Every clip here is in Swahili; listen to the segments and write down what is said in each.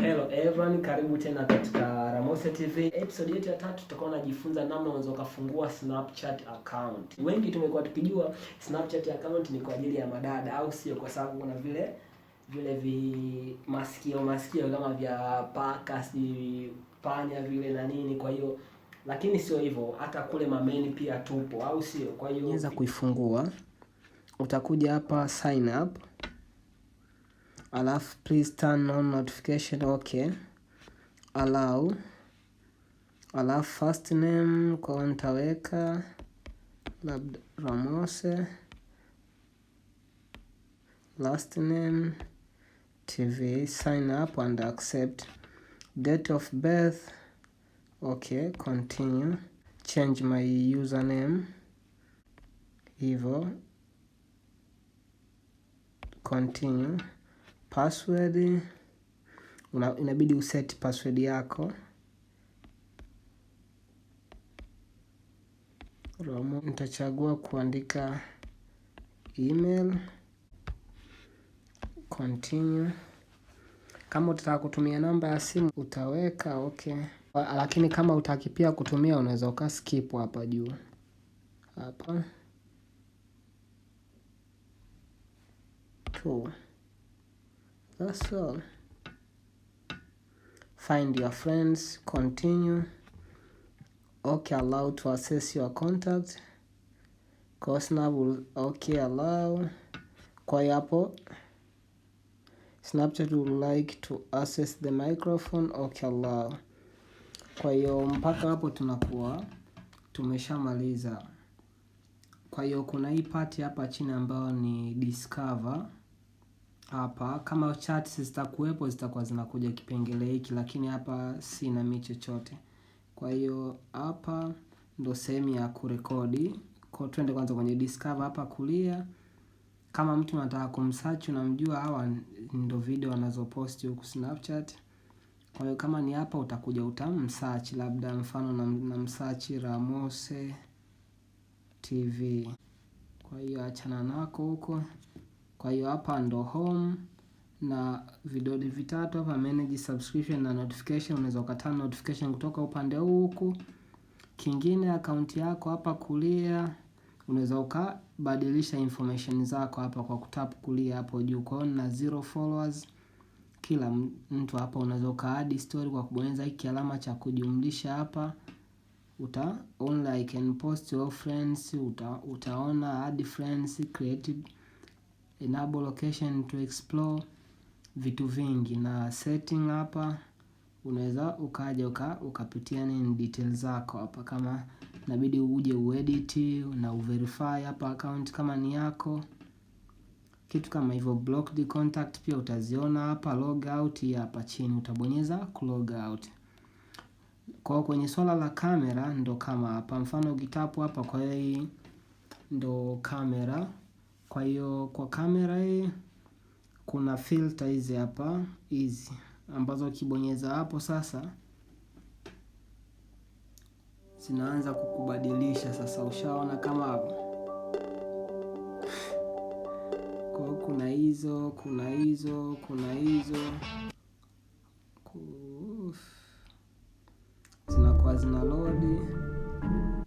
Hello everyone, karibu tena katika Ramose TV. Episode yetu ya 3 tutakuwa tunajifunza namna unaweza kufungua Snapchat account. Wengi tumekuwa tukijua Snapchat account ni kwa ajili ya madada, au sio? Kwa sababu kuna vile masikio kama vya paka, si panya vile na nini, kwa hiyo lakini sio hivyo, hata kule mameni pia tupo, au sio? Kwa hiyo unaweza kuifungua. Utakuja hapa sign up. Alafu please turn on notification, okay. Allow. Alafu first name kwa nitaweka labda Ramose. Last name TV. Sign up and accept. Date of birth, okay, continue. Change my username, hivyo, continue. Password, inabidi uset password yako. Nitachagua kuandika email, continue. Kama utataka kutumia namba ya simu utaweka, okay. Lakini kama utaki pia kutumia unaweza ukaskip hapa juu. Hapa 2. That's all. Find your friends, continue. Okay, allow to access your contact. Snap will, okay, allow. Kwa hiyo hapo Snapchat would like to access the microphone, okay, allow. Kwa hiyo mpaka hapo tunakuwa tumeshamaliza. Kwa hiyo kuna hii part hapa chini ambayo ni discover. Hapa kama chats zitakuwepo zitakuwa zinakuja kipengele hiki, lakini hapa sina mimi chochote. Kwa hiyo hapa ndo sehemu ya kurekodi. Kwa twende kwanza kwenye discover hapa kulia. Kama mtu anataka kumsearch unamjua, hawa ndo video wanazoposti huku Snapchat. Kwa hiyo kama ni hapa utakuja utamsearch, labda mfano na msearch Ramose TV. Kwa hiyo achana nako huko. Kwa hiyo hapa ndo home na vidodi vitatu hapa, manage subscription na notification. Unaweza ukatana notification kutoka upande huku. Kingine account yako hapa kulia, unaweza ukabadilisha information zako hapa kwa kutap kulia hapo juu. Kwa hiyo na 0 followers. Kila mtu hapa unaweza uka-add story kwa kubonyeza hiki alama cha kujumlisha hapa. Only I can post your friends, utaona add friends, creative, enable location to explore, vitu vingi. Na setting hapa unaweza ukaja ukapitia nini details zako hapa, kama inabidi uje uedit na uverify hapa account kama ni yako, kitu kama hivyo. Block the contact pia utaziona hapa. Log out hapa chini utabonyeza ku log out. Kwa kwenye swala la kamera ndo kama hapa, mfano ukitapu hapa, kwa hiyo ndo kamera. Kwa hiyo kwa kamera hii kuna filter hizi hapa, hizi ambazo ukibonyeza hapo sasa zinaanza kukubadilisha. Sasa ushaona kama hapo. Kwa hiyo kuna hizo zinakuwa zina load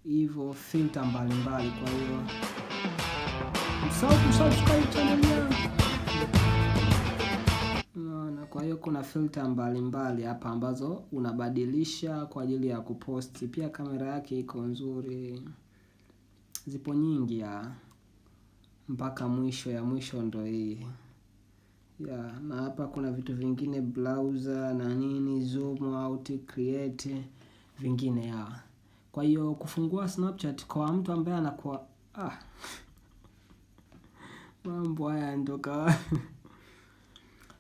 hivyo filter mbalimbali. Kwa hiyo subscribe channel yangu. Kwa hiyo kuna filter mbalimbali hapa ambazo unabadilisha kwa ajili ya kuposti. Pia kamera yake iko nzuri, zipo nyingi ya mpaka mwisho, ya mwisho ndo hii ya. Na hapa kuna vitu vingine, browser na nini, zoom out, create vingine ya. Kwa hiyo kufungua Snapchat kwa mtu ambaye anakuwa mambo haya ndoka.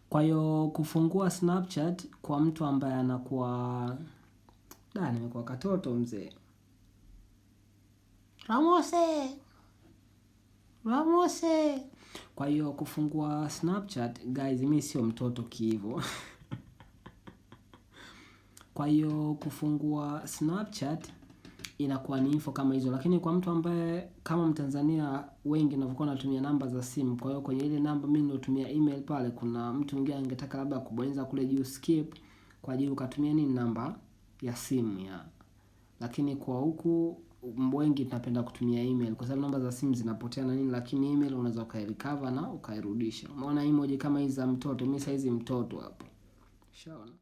Kwa hiyo kufungua Snapchat kwa mtu ambaye anakuwa nimekuwa katoto mzee. Ramose. Kwa hiyo kufungua Snapchat guys, mimi sio mtoto kiivo. Kwa hiyo kufungua Snapchat inakuwa ni info kama hizo. Lakini kwa mtu ambaye kama Mtanzania wengi wanavyokuwa wanatumia namba za simu, kwa hiyo kwenye ile namba mimi ninatumia email pale, kuna mtu mwingine angetaka labda kubonyeza kule juu skip kwa ajili ukatumia nini namba ya simu ya. Lakini kwa huku wengi tunapenda kutumia email kwa sababu namba za simu zinapotea na nini, lakini email unaweza ukairecover na ukairudisha. Umeona emoji kama hizi za mtoto, mimi saizi mtoto hapo. Shaona.